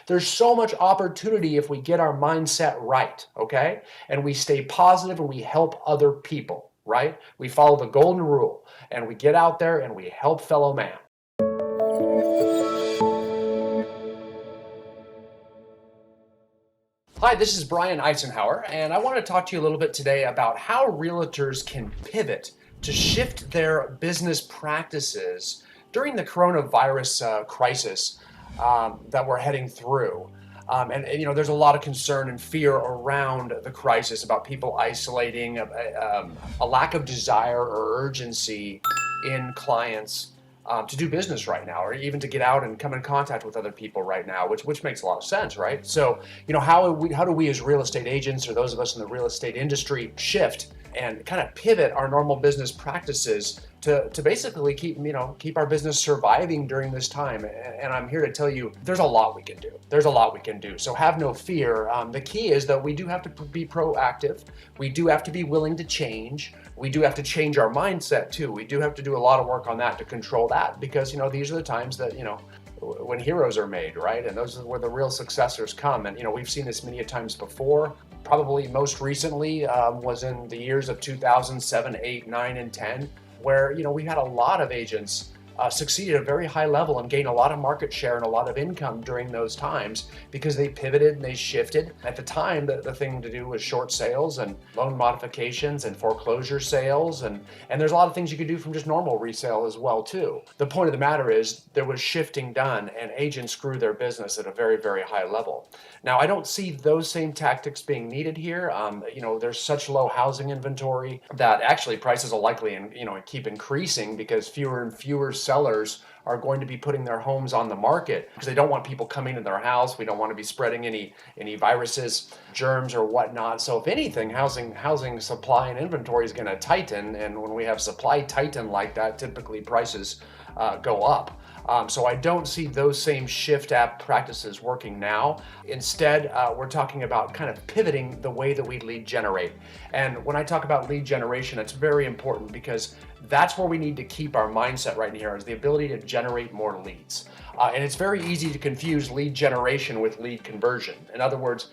There's so much opportunity if we get our mindset right, okay? And we stay positive and we help other people, right? We follow the golden rule and we get out there and we help fellow man. Hi, this is Brian Icenhower, and I want to talk to you a little bit today about how realtors can pivot to shift their business practices during the coronavirus crisis that we're heading through. There's a lot of concern and fear around the crisis about people isolating, a lack of desire or urgency in clients to do business right now, or even to get out and come in contact with other people right now, which makes a lot of sense, right? So, how do we as real estate agents, or those of us in the real estate industry, shift and kind of pivot our normal business practices to basically keep our business surviving during this time? And I'm here to tell you, there's a lot we can do. There's a lot we can do. So have no fear. The key is that we do have to be proactive. We do have to be willing to change. We do have to change our mindset too. We do have to do a lot of work on that to control that, because these are the times that when heroes are made, right? And those are where the real successors come. And we've seen this many times before. Probably most recently was in the years of 2007, 8, 9, and 10, where we had a lot of agents succeed at a very high level and gain a lot of market share and a lot of income during those times because they pivoted and they shifted. At the time, the thing to do was short sales and loan modifications and foreclosure sales, and there's a lot of things you could do from just normal resale as well too. The point of the matter is there was shifting done, and agents grew their business at a very, very high level. Now, I don't see those same tactics being needed here. There's such low housing inventory that actually prices will likely keep increasing because fewer and fewer sellers are going to be putting their homes on the market because they don't want people coming to their house. We don't want to be spreading any viruses, germs, or whatnot. So if anything, housing supply and inventory is going to tighten, and when we have supply tighten like that, typically prices go up. So I don't see those same shift app practices working now. Instead, we're talking about kind of pivoting the way that we lead generate. And when I talk about lead generation, it's very important because that's where we need to keep our mindset right here, is the ability to generate more leads. And it's very easy to confuse lead generation with lead conversion. In other words,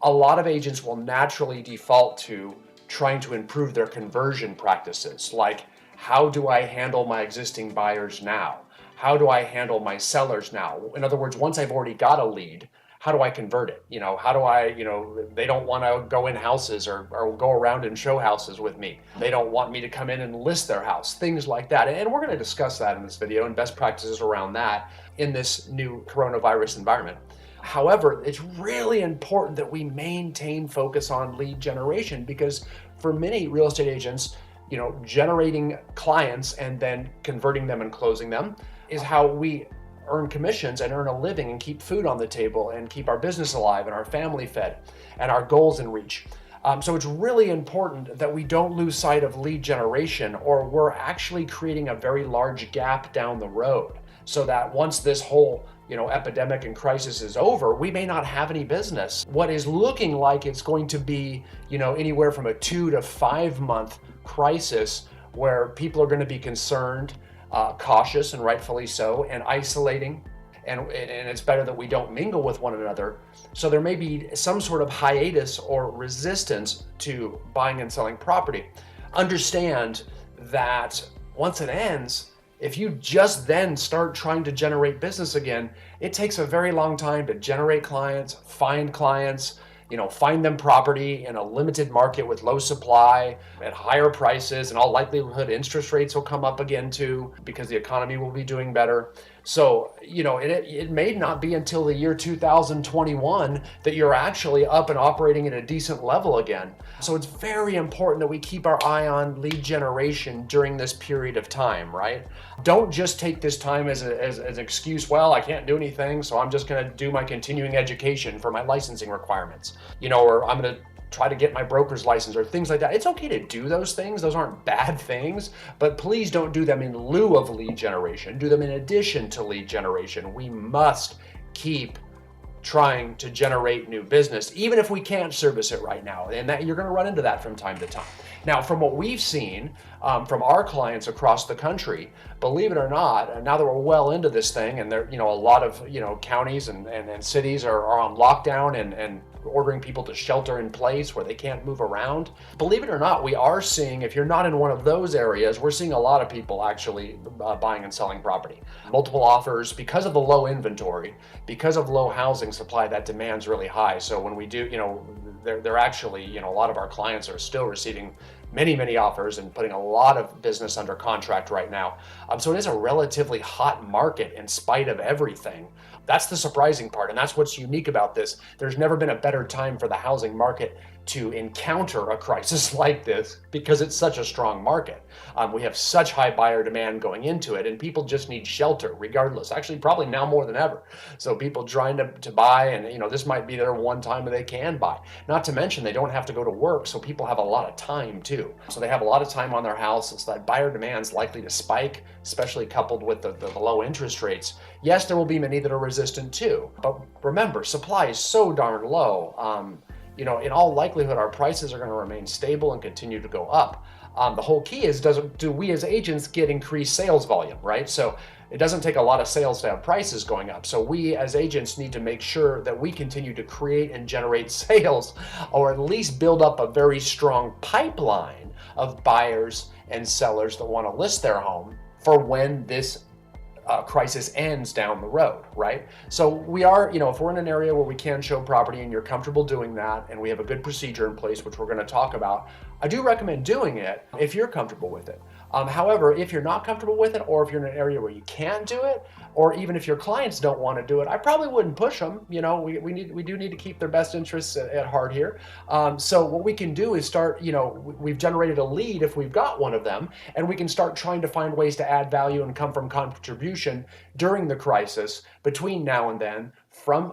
a lot of agents will naturally default to trying to improve their conversion practices. Like, how do I handle my existing buyers now? How do I handle my sellers now? In other words, once I've already got a lead, how do I convert it? How do I, they don't want to go in houses or go around and show houses with me. They don't want me to come in and list their house, things like that. And we're going to discuss that in this video and best practices around that in this new coronavirus environment. However, it's really important that we maintain focus on lead generation, because for many real estate agents, generating clients and then converting them and closing them is how we earn commissions and earn a living and keep food on the table and keep our business alive and our family fed and our goals in reach. So it's really important that we don't lose sight of lead generation, or we're actually creating a very large gap down the road, so that once this whole epidemic and crisis is over, we may not have any business. What is looking like it's going to be, anywhere from a 2 to 5 month crisis where people are going to be concerned, cautious, and rightfully so, and isolating, and it's better that we don't mingle with one another. So there may be some sort of hiatus or resistance to buying and selling property. Understand that once it ends, if you just then start trying to generate business again, it takes a very long time to generate clients, find them property in a limited market with low supply at higher prices. In all likelihood, interest rates will come up again too, because the economy will be doing better. So, it may not be until the year 2021 that you're actually up and operating at a decent level again. So it's very important that we keep our eye on lead generation during this period of time, right? Don't just take this time as an excuse. Well, I can't do anything, so I'm just going to do my continuing education for my licensing requirements, or I'm going to try to get my broker's license or things like that. It's okay to do those things. Those aren't bad things, but please don't do them in lieu of lead generation. Do them in addition to lead generation. We must keep trying to generate new business, even if we can't service it right now. And that you're going to run into that from time to time. Now, from what we've seen from our clients across the country, believe it or not, now that we're well into this thing, and there, a lot of counties and cities are on lockdown and ordering people to shelter in place where they can't move around. Believe it or not, we are seeing, if you're not in one of those areas, we're seeing a lot of people actually buying and selling property. Multiple offers because of the low inventory, because of low housing supply, that demand's really high. So when we do, they're actually, a lot of our clients are still receiving many offers and putting a lot of business under contract right now. So it is a relatively hot market in spite of everything. That's the surprising part, and that's what's unique about this. There's never been a better time for the housing market to encounter a crisis like this because it's such a strong market. We have such high buyer demand going into it, and people just need shelter regardless. Actually, probably now more than ever. So people trying to buy, and this might be their one time that they can buy. Not to mention they don't have to go to work, so people have a lot of time too. So they have a lot of time on their house, and so that buyer demand is likely to spike, especially coupled with the low interest rates. Yes, there will be many that are resistant too, but remember, supply is so darn low. In all likelihood, our prices are going to remain stable and continue to go up. The whole key is, do we as agents get increased sales volume, right? So it doesn't take a lot of sales to have prices going up. So we as agents need to make sure that we continue to create and generate sales, or at least build up a very strong pipeline of buyers and sellers that want to list their home for when this crisis ends down the road, right? So we are, if we're in an area where we can show property and you're comfortable doing that, and we have a good procedure in place, which we're going to talk about, I do recommend doing it if you're comfortable with it. However, if you're not comfortable with it, or if you're in an area where you can't do it, or even if your clients don't want to do it, I probably wouldn't push them. We do need to keep their best interests at heart here. So what we can do is start, we've generated a lead if we've got one of them, and we can start trying to find ways to add value and come from contribution during the crisis between now and then, from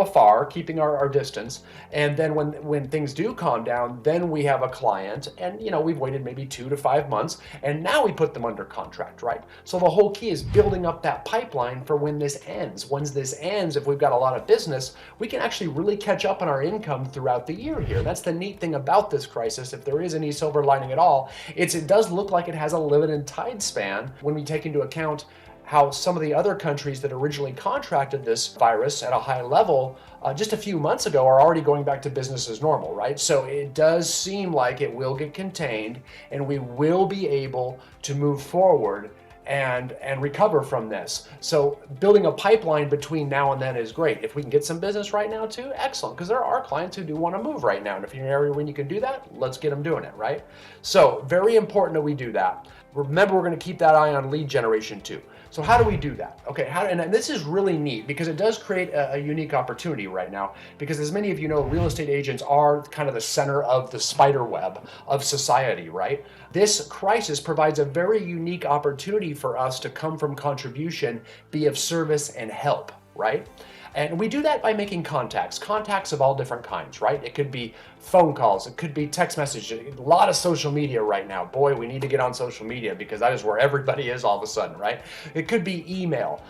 afar, keeping our distance. And then when things do calm down, then we have a client, and we've waited maybe 2 to 5 months, and now we put them under contract, right? So the whole key is building up that pipeline for when this ends. Once this ends, if we've got a lot of business, we can actually really catch up on our income throughout the year here. That's the neat thing about this crisis. If there is any silver lining at all, it does look like it has a limited time span when we take into account how some of the other countries that originally contracted this virus at a high level just a few months ago are already going back to business as normal, right? So it does seem like it will get contained, and we will be able to move forward and recover from this. So building a pipeline between now and then is great. If we can get some business right now too, excellent, because there are clients who do want to move right now. And if you're in an area when you can do that, let's get them doing it, right? So very important that we do that. Remember, we're going to keep that eye on lead generation too. So how do we do that? Okay, and this is really neat because it does create a unique opportunity right now, because as many of you know, real estate agents are kind of the center of the spider web of society, right? This crisis provides a very unique opportunity for us to come from contribution, be of service and help, right? And we do that by making contacts of all different kinds, right? It could be phone calls, it could be text messages, a lot of social media right now. Boy, we need to get on social media because that is where everybody is all of a sudden, right? It could be email.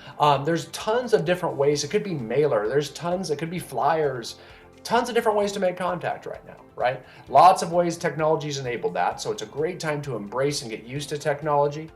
There's tons of different ways. It could be mailer. It could be flyers. Tons of different ways to make contact right now, right? Lots of ways technology's enabled that. So it's a great time to embrace and get used to technology.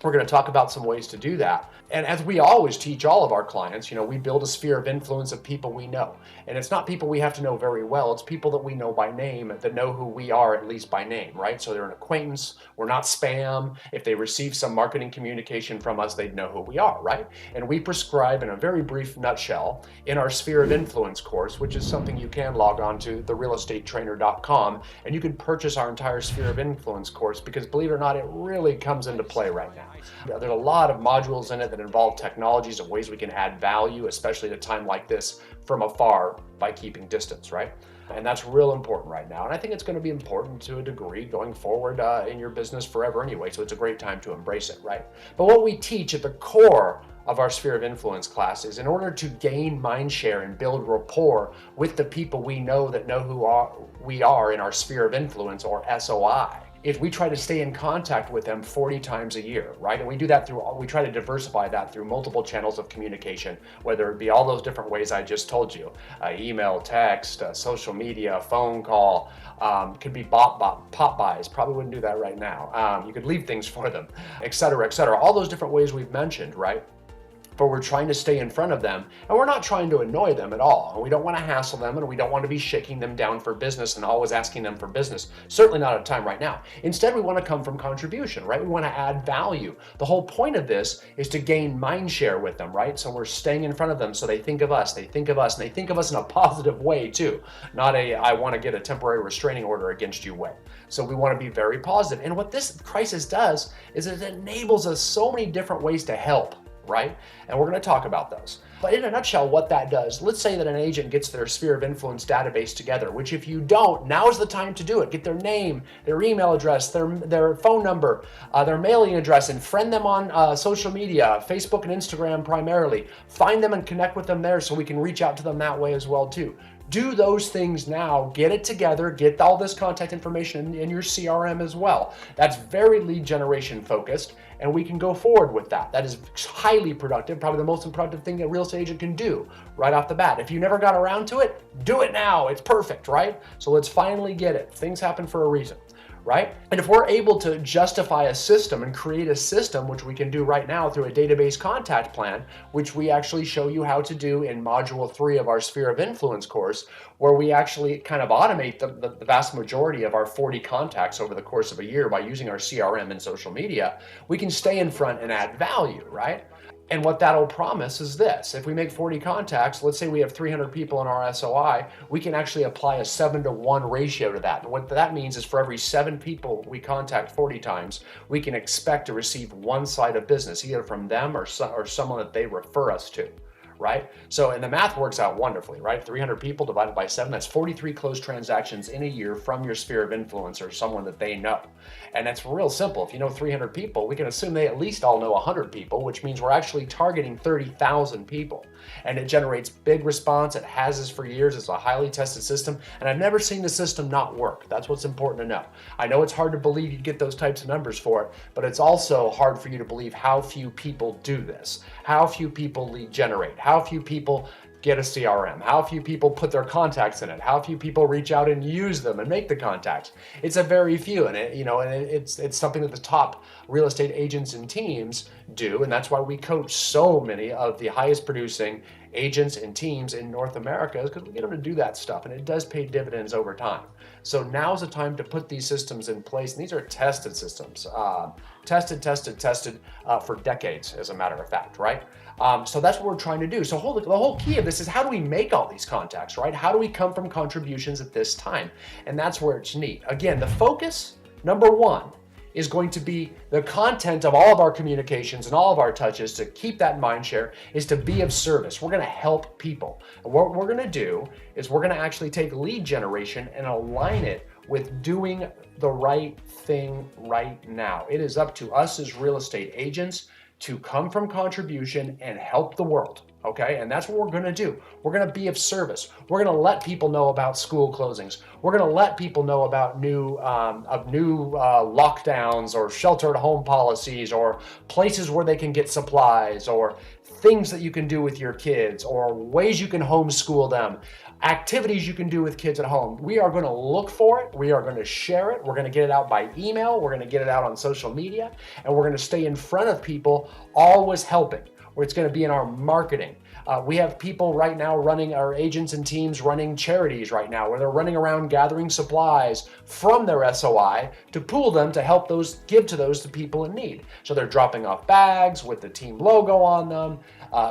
We're going to talk about some ways to do that. And as we always teach all of our clients, we build a sphere of influence of people we know. And it's not people we have to know very well. It's people that we know by name, that know who we are, at least by name, right? So they're an acquaintance. We're not spam. If they receive some marketing communication from us, they'd know who we are, right? And we prescribe in a very brief nutshell in our sphere of influence course, which is something you can log on to, therealestatetrainer.com, and you can purchase our entire sphere of influence course, because believe it or not, it really comes into play right now. There's a lot of modules in it that involve technologies and ways we can add value, especially at a time like this, from afar by keeping distance, right? And that's real important right now. And I think it's going to be important to a degree going forward in your business forever anyway. So it's a great time to embrace it, right? But what we teach at the core of our sphere of influence class is, in order to gain mind share and build rapport with the people we know that know who we are in our sphere of influence, or SOI, if we try to stay in contact with them 40 times a year, right? And we do that we try to diversify that through multiple channels of communication, whether it be all those different ways I just told you, email, text, social media, phone call, could be pop buys, probably wouldn't do that right now. You could leave things for them, et cetera, all those different ways we've mentioned, right? But we're trying to stay in front of them, and we're not trying to annoy them at all. And we don't want to hassle them, and we don't want to be shaking them down for business and always asking them for business. Certainly not at a time right now. Instead, we want to come from contribution, right? We want to add value. The whole point of this is to gain mind share with them, right? So we're staying in front of them so they think of us, and they think of us in a positive way too, not a I want to get a temporary restraining order against you way. So we want to be very positive. And what this crisis does is it enables us so many different ways to help, right? And we're going to talk about those. But in a nutshell, what that does, let's say that an agent gets their sphere of influence database together, which if you don't, now's the time to do it. Get their name, their email address, their phone number, their mailing address, and friend them on social media, Facebook and Instagram primarily. Find them and connect with them there so we can reach out to them that way as well too. Do those things now, get it together, get all this contact information in your CRM as well. That's very lead generation focused, and we can go forward with that. That is highly productive, probably the most productive thing that a real estate agent can do right off the bat. If you never got around to it, do it now. It's perfect, right? So let's finally get it. Things happen for a reason, right? And if we're able to justify a system and create a system, which we can do right now through a database contact plan, which we actually show you how to do in module 3 of our Sphere of Influence course, where we actually kind of automate the vast majority of our 40 contacts over the course of a year by using our CRM and social media, we can stay in front and add value, right? And what that'll promise is this: if we make 40 contacts, let's say we have 300 people in our SOI, we can actually apply a 7-to-1 ratio to that. And what that means is for every 7 people we contact 40 times, we can expect to receive 1 side of business, either from them or someone that they refer us to, right? So, and the math works out wonderfully, right? 300 people divided by 7, that's 43 closed transactions in a year from your sphere of influence or someone that they know. And that's real simple. If you know 300 people, we can assume they at least all know 100 people, which means we're actually targeting 30,000 people. And it generates big response. It has this for years. It's a highly tested system. And I've never seen the system not work. That's what's important to know. I know it's hard to believe you get those types of numbers for it, but it's also hard for you to believe how few people do this, how few people lead generate, how few people get a CRM, how few people put their contacts in it, how few people reach out and use them and make the contacts. It's a very few, and it's something that the top real estate agents and teams do, and that's why we coach so many of the highest producing agents and teams in North America, is because we get them to do that stuff, and it does pay dividends over time. So now's the time to put these systems in place, and these are tested systems, tested for decades, as a matter of fact, right? So that's what we're trying to do. So the whole key of this is, how do we make all these contacts, right? How do we come from contributions at this time? And that's where it's neat. Again, the focus, number 1, is going to be the content of all of our communications and all of our touches. To keep that mind share is to be of service. We're going to help people. And what we're going to do is we're going to actually take lead generation and align it with doing the right thing right now. It is up to us as real estate agents to come from contribution and help the world, okay? And that's what we're gonna do. We're gonna be of service. We're gonna let people know about school closings. We're gonna let people know about new lockdowns or shelter-at-home policies, or places where they can get supplies, or things that you can do with your kids, or ways you can homeschool them, activities you can do with kids at home. We are going to look for it. We are going to share it. We're going to get it out by email. We're going to get it out on social media, and we're going to stay in front of people, always helping. Where it's going to be in our marketing. We have people right now running, our agents and teams running charities right now, where they're running around gathering supplies from their SOI to pool them to help give to those to people in need. So they're dropping off bags with the team logo on them,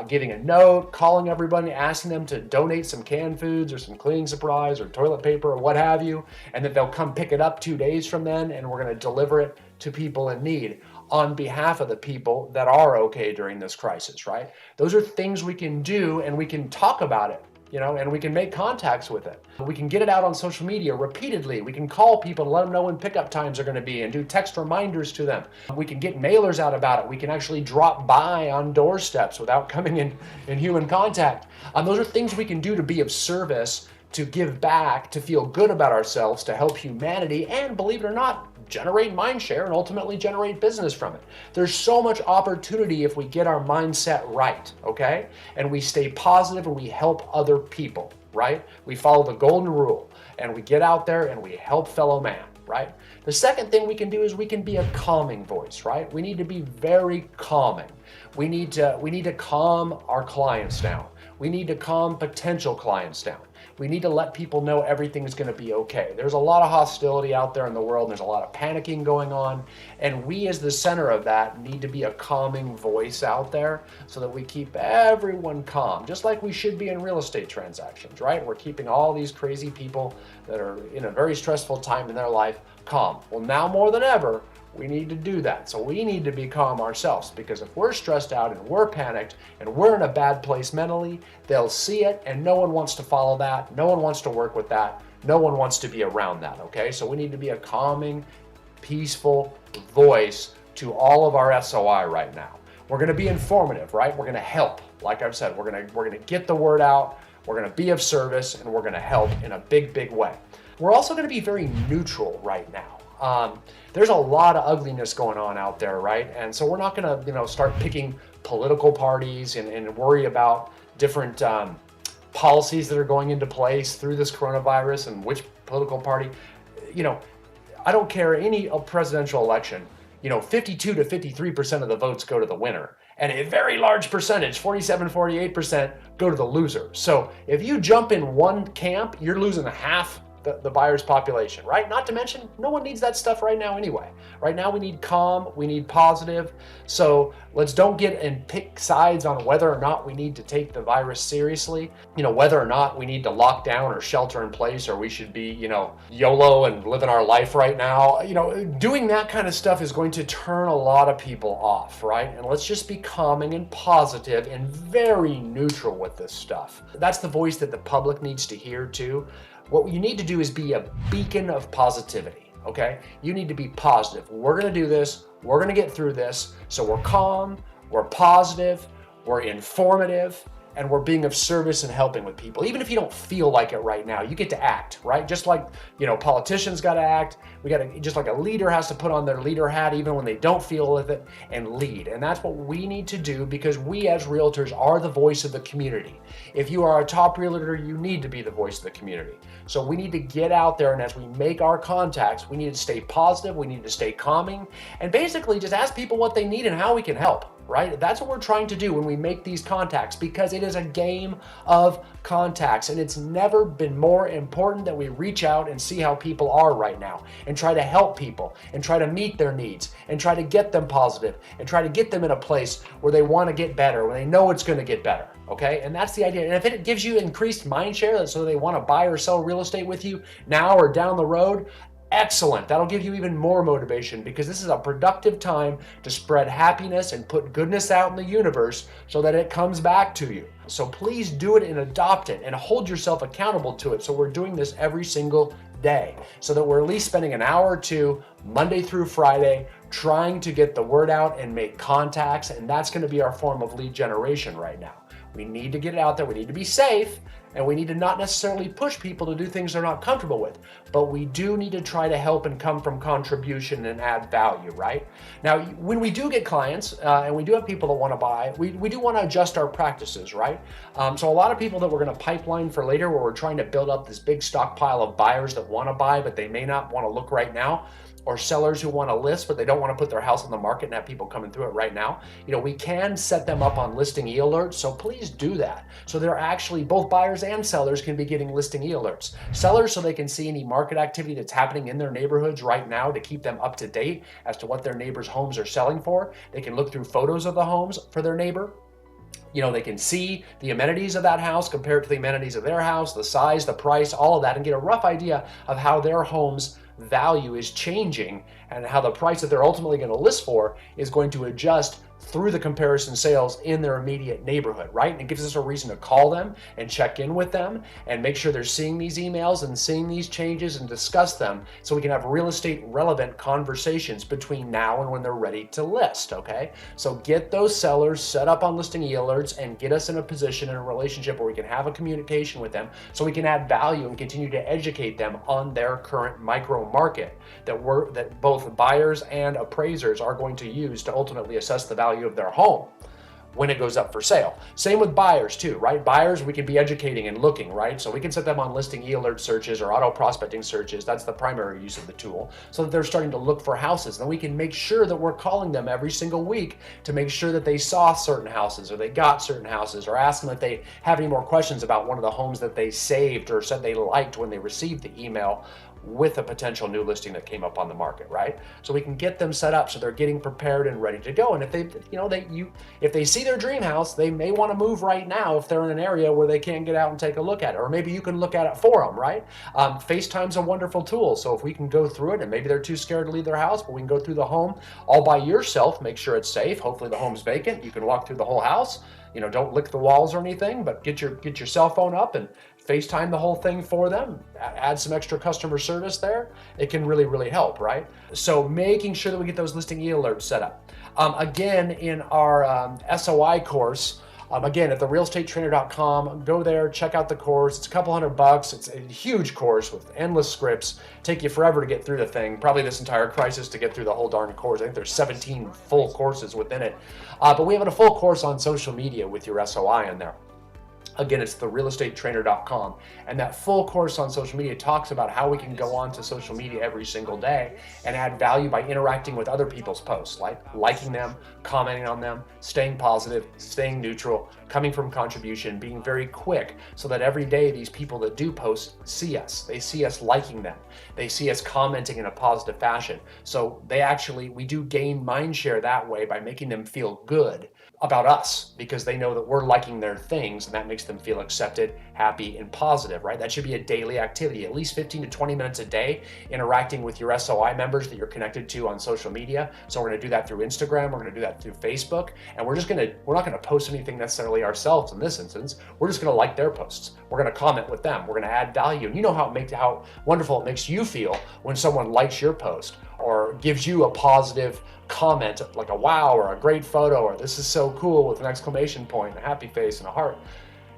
giving a note, calling everybody, asking them to donate some canned foods or some cleaning supplies or toilet paper or what have you, and that they'll come pick it up 2 days from then, and we're going to deliver it to people in need on behalf of the people that are okay during this crisis, right? Those are things we can do, and we can talk about it, and we can make contacts with it. We can get it out on social media repeatedly. We can call people and let them know when pickup times are going to be and do text reminders to them. We can get mailers out about it. We can actually drop by on doorsteps without coming in human contact. Those are things we can do to be of service, to give back, to feel good about ourselves, to help humanity, and believe it or not, generate mind share and ultimately generate business from it. There's so much opportunity if we get our mindset right, okay? And we stay positive and we help other people, right? We follow the golden rule and we get out there and we help fellow man, right? The second thing we can do is we can be a calming voice, right? We need to be very calming. We need to calm our clients down. We need to calm potential clients down. We need to let people know everything is going to be okay. There's a lot of hostility out there in the world. There's a lot of panicking going on. And we as the center of that need to be a calming voice out there so that we keep everyone calm, just like we should be in real estate transactions, right? We're keeping all these crazy people that are in a very stressful time in their life calm. Well, now more than ever, we need to do that. So we need to be calm ourselves, because if we're stressed out and we're panicked and we're in a bad place mentally, they'll see it and no one wants to follow that. No one wants to work with that. No one wants to be around that, okay? So we need to be a calming, peaceful voice to all of our SOI right now. We're going to be informative, right? We're going to help. Like I've said, we're going to get the word out. We're going to be of service, and we're going to help in a big, big way. We're also going to be very neutral right now. There's a lot of ugliness going on out there, right? And so we're not going to, start picking political parties and worry about different policies that are going into place through this coronavirus and which political party. I don't care any presidential election. 52 to 53% of the votes go to the winner, and a very large percentage, 47, 48%, go to the loser. So if you jump in one camp, you're losing half the buyer's population, right? Not to mention, no one needs that stuff right now anyway. Right now we need calm, we need positive. So let's don't get and pick sides on whether or not we need to take the virus seriously, whether or not we need to lock down or shelter in place, or we should be, YOLO and living our life right now. Doing that kind of stuff is going to turn a lot of people off, right? And let's just be calming and positive and very neutral with this stuff. That's the voice that the public needs to hear too. What you need to do is be a beacon of positivity, okay? You need to be positive. We're going to do this. We're going to get through this. So we're calm, we're positive, we're informative, and we're being of service and helping with people. Even if you don't feel like it right now, you get to act, right? Just like, politicians got to act. Just like a leader has to put on their leader hat even when they don't feel with it and lead. And that's what we need to do, because we as realtors are the voice of the community. If you are a top realtor, you need to be the voice of the community. So we need to get out there, and as we make our contacts, we need to stay positive, we need to stay calming, and basically just ask people what they need and how we can help. Right? That's what we're trying to do when we make these contacts, because it is a game of contacts, and it's never been more important that we reach out and see how people are right now and try to help people and try to meet their needs and try to get them positive and try to get them in a place where they want to get better, where they know it's going to get better. Okay? And that's the idea. And if it gives you increased mind share so they want to buy or sell real estate with you now or down the road, excellent. That'll give you even more motivation, because this is a productive time to spread happiness and put goodness out in the universe so that it comes back to you. So please do it and adopt it and hold yourself accountable to it. So we're doing this every single day, so that we're at least spending an hour or two Monday through Friday trying to get the word out and make contacts. And that's going to be our form of lead generation right now. We need to get it out there. We need to be safe, and we need to not necessarily push people to do things they're not comfortable with, but we do need to try to help and come from contribution and add value, right? Now, when we do get clients and we do have people that want to buy, we do want to adjust our practices, right? So a lot of people that we're going to pipeline for later, where we're trying to build up this big stockpile of buyers that want to buy, but they may not want to look right now, or sellers who want to list, but they don't want to put their house on the market and have people coming through it right now. We can set them up on listing e-alerts, so please do that. So they're actually, both buyers and sellers can be getting listing e-alerts. Sellers, so they can see any market activity that's happening in their neighborhoods right now to keep them up to date as to what their neighbors' homes are selling for. They can look through photos of the homes for their neighbor. They can see the amenities of that house compared to the amenities of their house, the size, the price, all of that, and get a rough idea of how their home's value is changing and how the price that they're ultimately going to list for is going to adjust through the comparison sales in their immediate neighborhood, right? And it gives us a reason to call them and check in with them and make sure they're seeing these emails and seeing these changes and discuss them so we can have real estate relevant conversations between now and when they're ready to list, okay? So get those sellers set up on listing e-alerts and get us in a position in a relationship where we can have a communication with them so we can add value and continue to educate them on their current micro market that both buyers and appraisers are going to use to ultimately assess the value of their home when it goes up for sale. Same with buyers too, right? Buyers, we can be educating and looking, right? So we can set them on listing e-alert searches or auto prospecting searches. That's the primary use of the tool, so that they're starting to look for houses. Then we can make sure that we're calling them every single week to make sure that they saw certain houses or they got certain houses, or ask them if they have any more questions about one of the homes that they saved or said they liked when they received the email with a potential new listing that came up on the market, right? So we can get them set up so they're getting prepared and ready to go. And if if they see their dream house, they may want to move right now if they're in an area where they can't get out and take a look at it. Or maybe you can look at it for them, right? FaceTime's a wonderful tool. So if we can go through it, and maybe they're too scared to leave their house, but we can go through the home all by yourself, make sure it's safe. Hopefully the home's vacant. You can walk through the whole house. Don't lick the walls or anything, but get your cell phone up and FaceTime the whole thing for them, add some extra customer service there. It can really, really help, right? So making sure that we get those listing e-alerts set up. Again, in our SOI course, again, at therealestatetrainer.com, go there, check out the course. It's a couple $100. It's a huge course with endless scripts. Take you forever to get through the thing, probably this entire crisis to get through the whole darn course. I think there's 17 full courses within it. But we have a full course on social media with your SOI in there. Again, it's therealestatetrainer.com. And that full course on social media talks about how we can go onto social media every single day and add value by interacting with other people's posts, like liking them, commenting on them, staying positive, staying neutral, coming from contribution, being very quick, so that every day these people that do post see us. They see us liking them. They see us commenting in a positive fashion. So we do gain mind share that way by making them feel good about us, because they know that we're liking their things, and that makes them feel accepted, happy, and positive, right? That should be a daily activity, at least 15 to 20 minutes a day, interacting with your SOI members that you're connected to on social media. So we're gonna do that through Instagram, we're gonna do that through Facebook, and we're not gonna post anything necessarily ourselves in this instance. We're just gonna like their posts. We're gonna comment with them. We're gonna add value. And you know how wonderful it makes you feel when someone likes your post or gives you a positive comment, like a wow or a great photo or this is so cool with an exclamation point, a happy face, and a heart.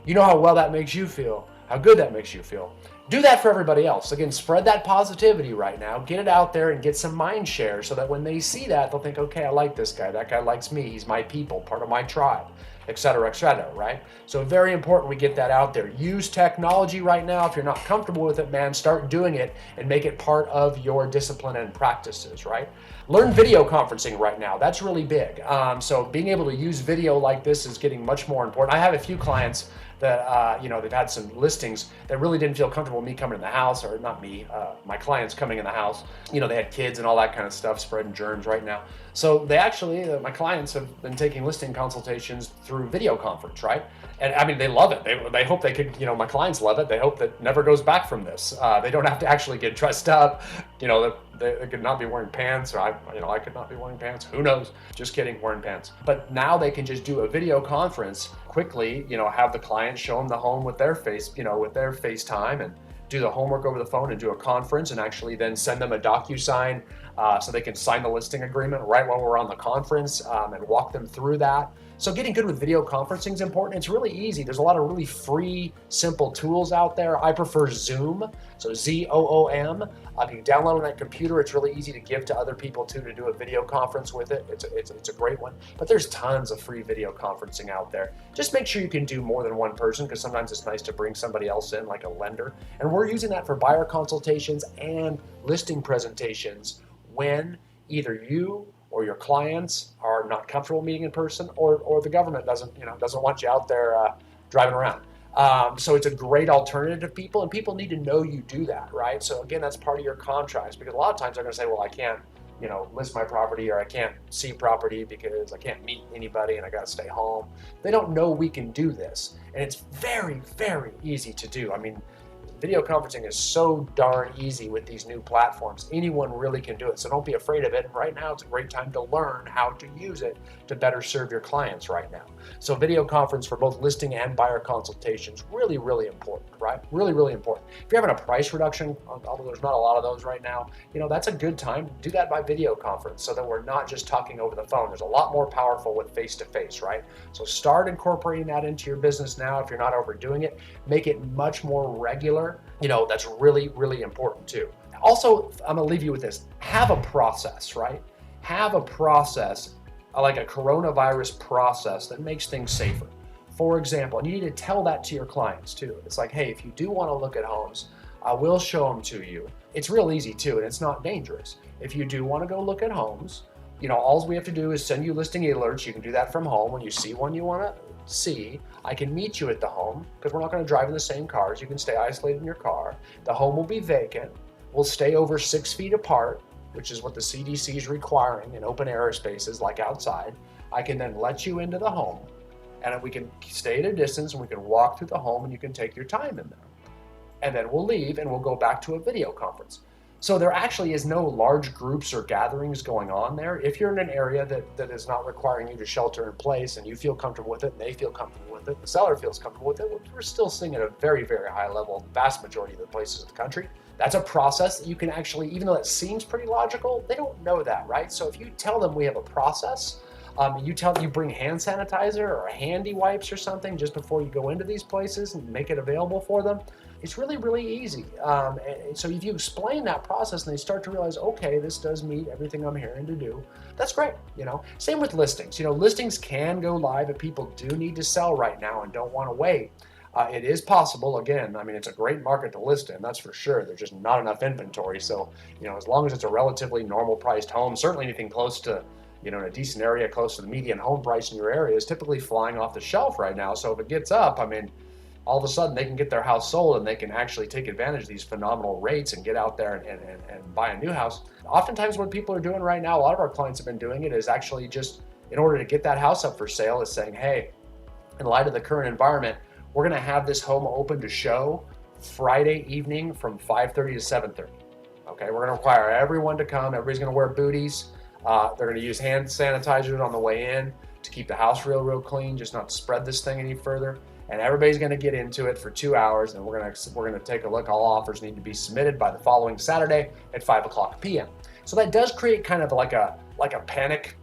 You know how well that makes you feel, how good that makes you feel. Do that for everybody else. Again, spread that positivity right now. Get it out there and get some mind share so that when they see that, they'll think, okay, I like this guy. That guy likes me. He's my people, part of my tribe, et cetera, right? So very important we get that out there. Use technology right now. If you're not comfortable with it, man, start doing it and make it part of your discipline and practices, right? Learn video conferencing right now. That's really big. So being able to use video like this is getting much more important. I have a few clients that, they've had some listings that really didn't feel comfortable with me coming in the house, or not me, my clients coming in the house. They had kids and all that kind of stuff, spreading germs right now. So they actually, my clients have been taking listing consultations through video conference, right? And I mean, they love it. They hope they could, my clients love it. They hope that never goes back from this. They don't have to actually get dressed up. They could not be wearing pants, or I could not be wearing pants. Who knows? Just kidding, wearing pants. But now they can just do a video conference quickly, have the client show them the home with their with their FaceTime, and do the homework over the phone and do a conference, and actually then send them a DocuSign so they can sign the listing agreement right while we're on the conference, and walk them through that. So getting good with video conferencing is important. It's really easy. There's a lot of really free, simple tools out there. I prefer Zoom, so Zoom. You can download on that computer. It's really easy to give to other people too, to do a video conference with it. It's a great one. But there's tons of free video conferencing out there. Just make sure you can do more than one person, because sometimes it's nice to bring somebody else in, like a lender. And we're using that for buyer consultations and listing presentations when either you or your clients are not comfortable meeting in person, or the government doesn't want you out there driving around. So it's a great alternative to people, and people need to know you do that, right? So again, that's part of your contracts, because a lot of times they're going to say, well, I can't, list my property, or I can't see property because I can't meet anybody and I got to stay home. They don't know we can do this, and it's very, very easy to do. I mean, video conferencing is so darn easy with these new platforms. Anyone really can do it, so don't be afraid of it. Right now, it's a great time to learn how to use it to better serve your clients right now. So video conference for both listing and buyer consultations, really, really important, right? Really, really important. If you're having a price reduction, although there's not a lot of those right now, that's a good time to do that by video conference so that we're not just talking over the phone. There's a lot more powerful with face-to-face, right? So start incorporating that into your business now if you're not overdoing it. Make it much more regular. That's really, really important too. Also, I'm gonna leave you with this. Have a process, right? Have a process, like a coronavirus process that makes things safer. For example, and you need to tell that to your clients too. It's like, hey, if you do want to look at homes, I will show them to you. It's real easy too, and it's not dangerous. If you do want to go look at homes, all we have to do is send you listing alerts. You can do that from home. When you see one you want to see, I can meet you at the home because we're not going to drive in the same cars. You can stay isolated in your car. The home will be vacant. We'll stay over 6 feet apart, which is what the CDC is requiring in open air spaces like outside. I can then let you into the home, and we can stay at a distance, and we can walk through the home, and you can take your time in there. And then we'll leave, and we'll go back to a video conference. So there actually is no large groups or gatherings going on there. If you're in an area that is not requiring you to shelter in place and you feel comfortable with it and they feel comfortable with it, the seller feels comfortable with it, we're still seeing at a very, very high level in the vast majority of the places of the country. That's a process that you can actually, even though it seems pretty logical, they don't know that, right? So if you tell them we have a process, you bring hand sanitizer or handy wipes or something just before you go into these places and make it available for them. It's really, really easy. So if you explain that process and they start to realize, okay, this does meet everything I'm hearing to do, that's great. Same with listings. Listings can go live if people do need to sell right now and don't want to wait. It is possible. Again, it's a great market to list in, that's for sure. There's just not enough inventory. So, as long as it's a relatively normal priced home, certainly anything close to in a decent area close to the median home price in your area is typically flying off the shelf right now. So if it gets up, all of a sudden they can get their house sold and they can actually take advantage of these phenomenal rates and get out there and buy a new house. Oftentimes what people are doing right now, a lot of our clients have been doing it, is actually just in order to get that house up for sale is saying, hey, in light of the current environment, we're going to have this home open to show Friday evening from 5:30 to 7:30. Okay, we're going to require everyone to come. Everybody's going to wear booties. They're going to use hand sanitizer on the way in to keep the house real clean, just not spread this thing any further. And everybody's going to get into it for 2 hours, and we're going to take a look. All offers need to be submitted by the following Saturday at 5:00 p.m. So that does create kind of like a panic,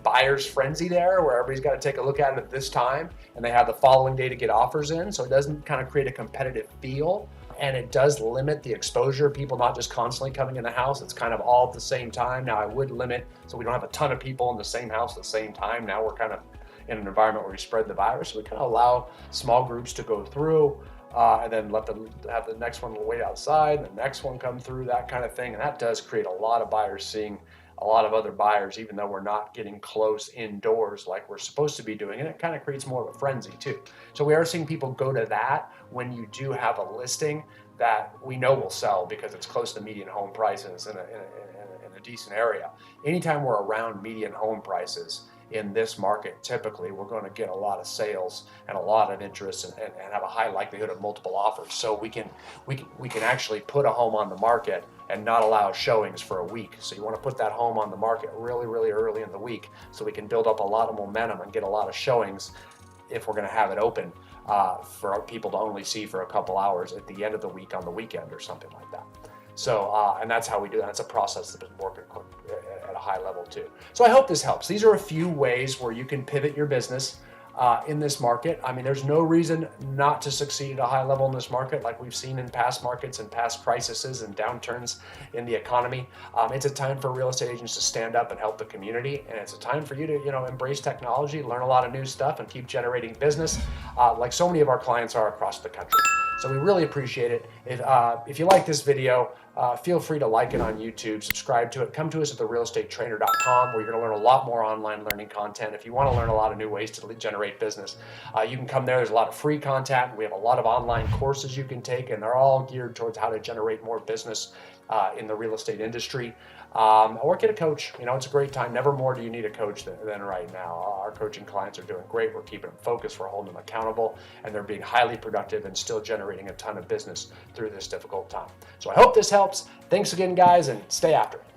buyer's frenzy there, where everybody's got to take a look at it at this time, and they have the following day to get offers in. So it doesn't kind of create a competitive feel. And it does limit the exposure of people not just constantly coming in the house. It's kind of all at the same time. Now I would limit so we don't have a ton of people in the same house at the same time. Now we're kind of in an environment where we spread the virus. So we kind of allow small groups to go through and then let them have the next one wait outside, and the next one come through, that kind of thing. And that does create a lot of buyers seeing a lot of other buyers, even though we're not getting close indoors like we're supposed to be doing. And it kind of creates more of a frenzy too. So we are seeing people go to that when you do have a listing that we know will sell because it's close to median home prices in a decent area. Anytime we're around median home prices in this market, typically we're going to get a lot of sales and a lot of interest and have a high likelihood of multiple offers. So we can actually put a home on the market and not allow showings for a week. So you want to put that home on the market really, really early in the week so we can build up a lot of momentum and get a lot of showings if we're going to have it open for people to only see for a couple hours at the end of the week on the weekend or something like that. So, and that's how we do that. It's a process that's been working at a high level too. So I hope this helps. These are a few ways where you can pivot your business in this market. There's no reason not to succeed at a high level in this market like we've seen in past markets and past crises and downturns in the economy. It's a time for real estate agents to stand up and help the community, and it's a time for you to embrace technology, learn a lot of new stuff, and keep generating business like so many of our clients are across the country. So we really appreciate it. If you like this video, feel free to like it on YouTube, subscribe to it, come to us at therealestatetrainer.com where you're going to learn a lot more online learning content. If you want to learn a lot of new ways to generate business, you can come there. There's a lot of free content. We have a lot of online courses you can take, and they're all geared towards how to generate more business in the real estate industry. Or get a coach. You know, it's a great time. Never more do you need a coach than right now. Our coaching clients are doing great. We're keeping them focused. We're holding them accountable, and they're being highly productive and still generating a ton of business through this difficult time. So I hope this helps. Thanks again, guys, and stay after it.